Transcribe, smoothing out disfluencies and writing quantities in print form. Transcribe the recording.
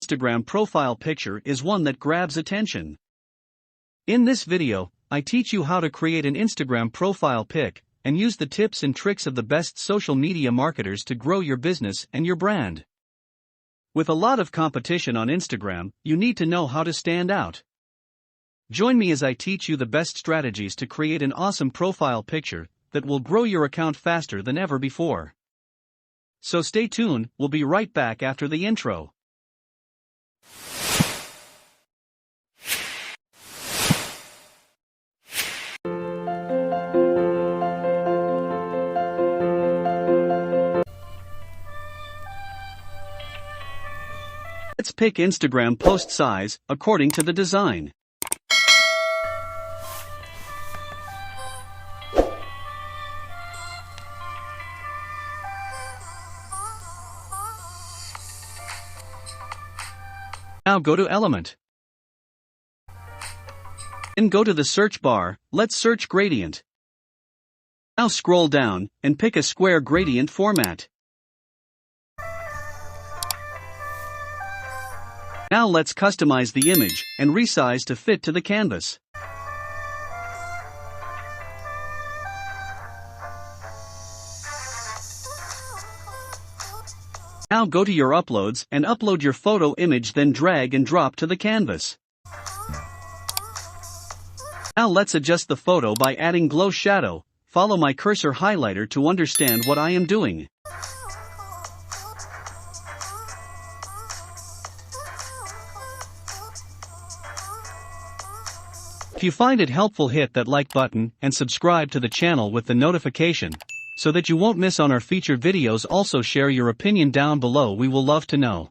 Instagram profile picture is one that grabs attention. In this video, I teach you how to create an Instagram profile pic, and use the tips and tricks of the best social media marketers to grow your business and your brand. With a lot of competition on Instagram, you need to know how to stand out. Join me as I teach you the best strategies to create an awesome profile picture that will grow your account faster than ever before. So stay tuned, we'll be right back after the intro. Let's pick Instagram post size according to the design. Now go to Element. And go to the search bar, let's search gradient. Now scroll down, and pick a square gradient format. Now let's customize the image, and resize to fit to the canvas. Now go to your uploads and upload your photo image, then drag and drop to the canvas. Now let's adjust the photo by adding glow shadow. Follow my cursor highlighter to understand what I am doing. If you find it helpful, hit that like button and subscribe to the channel with the notification, so that you won't miss on our featured videos. Also share your opinion down below, we will love to know.